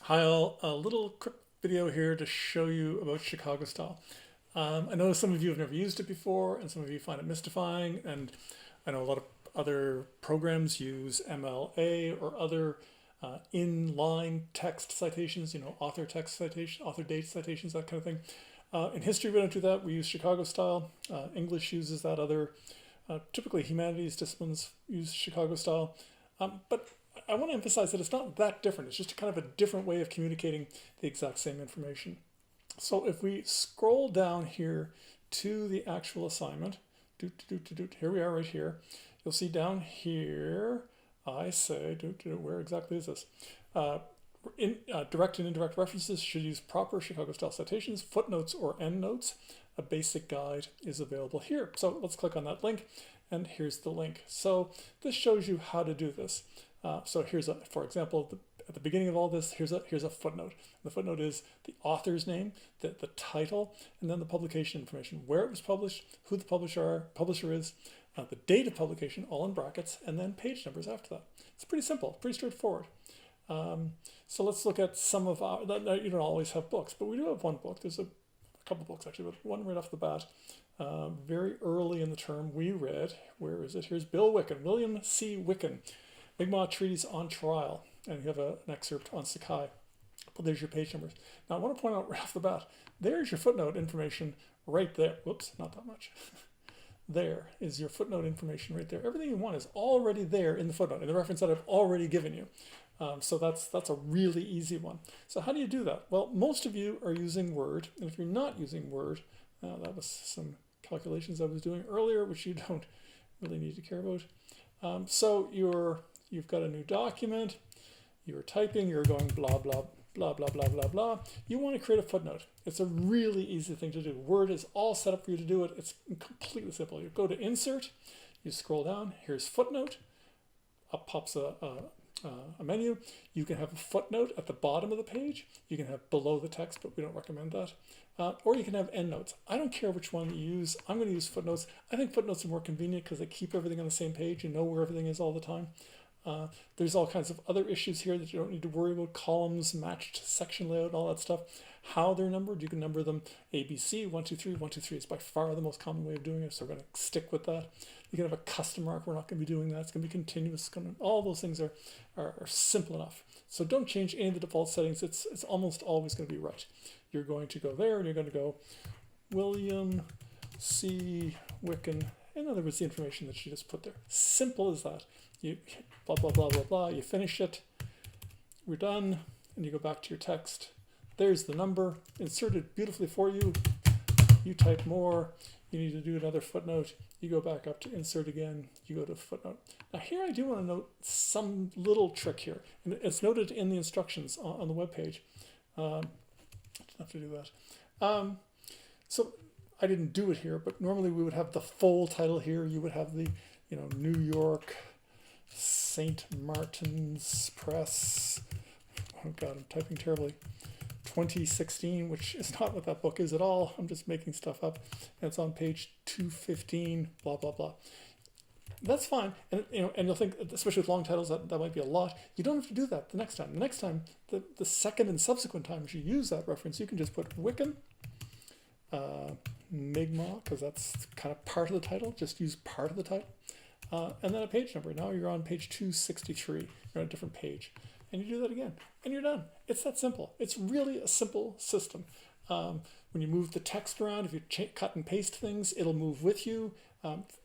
Hi all, a little quick video here to show you about Chicago style. I know some of you have never used it before and some of you find it mystifying, and I know a lot of other programs use MLA or other inline text citations, author text citation, author date citations, that kind of thing. In history we don't do that, we use Chicago style. English uses that, other typically humanities disciplines use Chicago style. But I want to emphasize that it's not that different. It's just kind of a different way of communicating the exact same information. So if we scroll down here to the actual assignment, here we are right here. You'll see down here, I say, where exactly is this? Direct and indirect references should use proper Chicago style citations, footnotes or endnotes. A basic guide is available here. So let's click on that link, and here's the link. So this shows you how to do this. So here's for example, at the beginning of all this, here's a footnote. The footnote is the author's name, the title, and then the publication information, where it was published, who the publisher is, the date of publication, all in brackets, and then page numbers after that. It's pretty simple, pretty straightforward. So let's look at some of our, you don't always have books, but we do have one book. There's a couple books actually, but one right off the bat. Very early in the term we read, where is it? Here's Bill Wicken, William C. Wicken, Mi'kmaq Treaties on Trial, and you have an excerpt on Sakai. But there's your page numbers. Now I want to point out right off the bat, there's your footnote information right there. Whoops, not that much. There is your footnote information right there. Everything you want is already there in the footnote, in the reference that I've already given you. So that's a really easy one. So how do you do that? Well, most of you are using Word, and if you're not using Word, that was some calculations I was doing earlier, which you don't really need to care about. So you've got a new document, you're typing, you're going blah, blah, blah, blah, blah, blah, blah. You want to create a footnote. It's a really easy thing to do. Word is all set up for you to do it. It's completely simple. You go to Insert, you scroll down, here's Footnote, up pops a menu. You can have a footnote at the bottom of the page. You can have below the text, but we don't recommend that. Or you can have endnotes. I don't care which one you use. I'm going to use footnotes. I think footnotes are more convenient because they keep everything on the same page. You know where everything is all the time. There's all kinds of other issues here that you don't need to worry about, columns, matched section layout, all that stuff. How they're numbered, you can number them ABC, 1, 2, 3, 1, 2, 3. It's by far the most common way of doing it, so we're going to stick with that. You can have a custom mark. We're not going to be doing that. It's going to be continuous. All those things are simple enough. So don't change any of the default settings. It's almost always going to be right. You're going to go there, and you're going to go William C. Wicken. In other words, the information that you just put there. Simple as that. You blah, blah, blah, blah, blah. You finish it. We're done. And you go back to your text. There's the number inserted beautifully for you. You type more. You need to do another footnote. You go back up to insert again. You go to footnote. Now here I do want to note some little trick here. And it's noted in the instructions on the web page. Have to do that. So I didn't do it here, but normally we would have the full title here. You would have the, New York St. Martin's Press. Oh God, I'm typing terribly. 2016, which is not what that book is at all. I'm just making stuff up. And it's on page 215, blah, blah, blah. That's fine. And you'll think, especially with long titles, that might be a lot. You don't have to do that the next time. The next time, the second and subsequent times you use that reference, you can just put Wicken, Mi'kmaq, because that's kind of part of the title. Just use part of the title. And then a page number. Now you're on page 263. You're on a different page. And you do that again, and you're done. It's that simple. It's really a simple system. When you move the text around, if you cut and paste things, it'll move with you.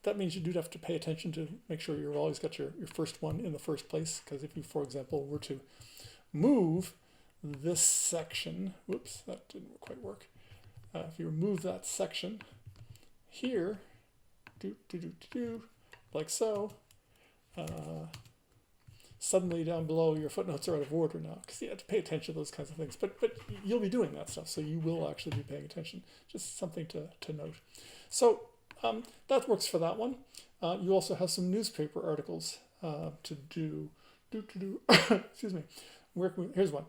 That means you do have to pay attention to make sure you've always got your first one in the first place, because if you, for example, were to move this section, whoops, that didn't quite work. If you remove that section here, like so, suddenly down below your footnotes are out of order now, because you have to pay attention to those kinds of things. But you'll be doing that stuff, so you will actually be paying attention. Just something to note. So that works for that one. You also have some newspaper articles to do. Excuse me. Here's one.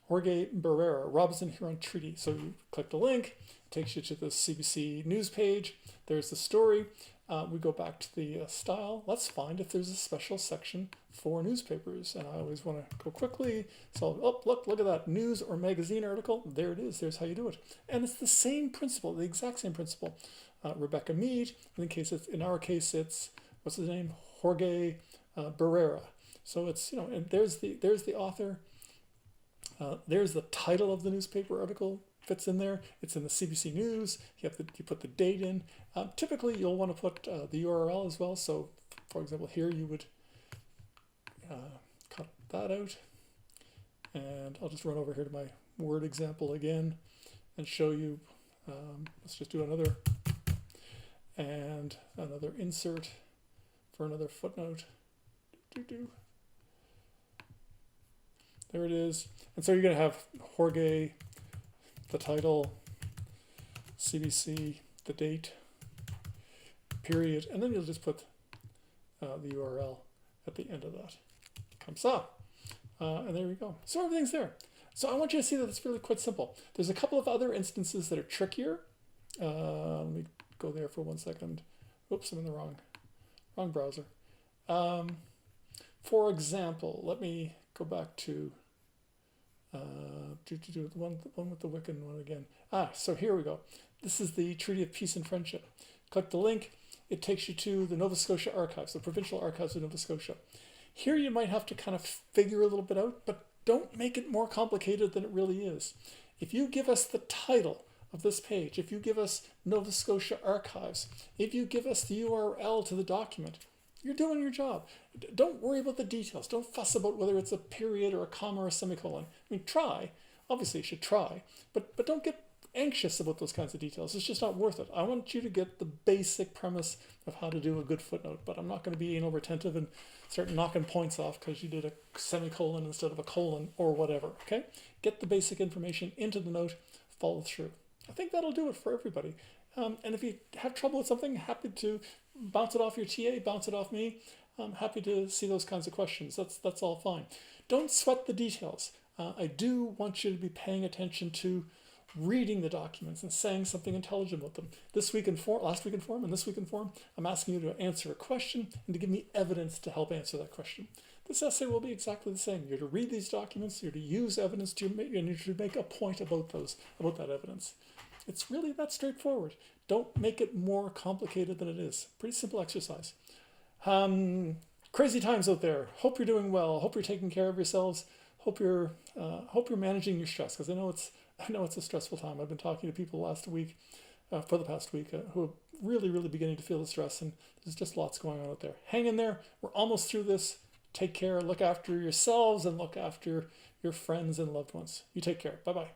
Jorge Barrera, Robinson-Huron Treaty. So you click the link, it takes you to the CBC news page. There's the story. We go back to the style. Let's find if there's a special section for newspapers. And I always want to go quickly. So, oh, look at that news or magazine article. There it is. There's how you do it. And it's the same principle, the exact same principle. Rebecca Mead. In our case, it's what's his name? Jorge Barrera. So it's, and there's the author. There's the title of the newspaper article. Fits in there. It's in the CBC News. You put the date in. Typically, you'll want to put the URL as well. So, for example, here you would cut that out, and I'll just run over here to my Word example again and show you. Let's just do another insert for another footnote. There it is. And so you're going to have Jorge, the title, CBC, the date, period, and then you'll just put the URL at the end of that. Comes up, and there we go. So everything's there. So I want you to see that it's really quite simple. There's a couple of other instances that are trickier. Let me go there for 1 second. Oops, I'm in the wrong browser. For example, let me go back to the one with the Wiccan one again. So here we go. This is the Treaty of Peace and Friendship. Click the link. It takes you to the Nova Scotia Archives, the Provincial Archives of Nova Scotia. Here you might have to kind of figure a little bit out, but don't make it more complicated than it really is. If you give us the title of this page, if you give us Nova Scotia Archives, if you give us the URL to the document, you're doing your job. Don't worry about the details. Don't fuss about whether it's a period or a comma or a semicolon. I mean, try. Obviously, you should try. But don't get anxious about those kinds of details. It's just not worth it. I want you to get the basic premise of how to do a good footnote. But I'm not going to be anal retentive and start knocking points off because you did a semicolon instead of a colon or whatever. Okay? Get the basic information into the note. Follow through. I think that'll do it for everybody. And if you have trouble with something, happy to bounce it off your TA, bounce it off me. I'm happy to see those kinds of questions. That's all fine. Don't sweat the details. I do want you to be paying attention to reading the documents and saying something intelligent about them. Last week in form, and this week in form, I'm asking you to answer a question and to give me evidence to help answer that question. This essay will be exactly the same. You're to read these documents, you're to use evidence and you're to make a point about that evidence. It's really that straightforward. Don't make it more complicated than it is. Pretty simple exercise. Crazy times out there. Hope you're doing well. Hope you're taking care of yourselves. Hope you're managing your stress, because I know it's a stressful time. I've been talking to people for the past week who are really, really beginning to feel the stress, and there's just lots going on out there. Hang in there. We're almost through this. Take care. Look after yourselves and look after your friends and loved ones. You take care. Bye-bye.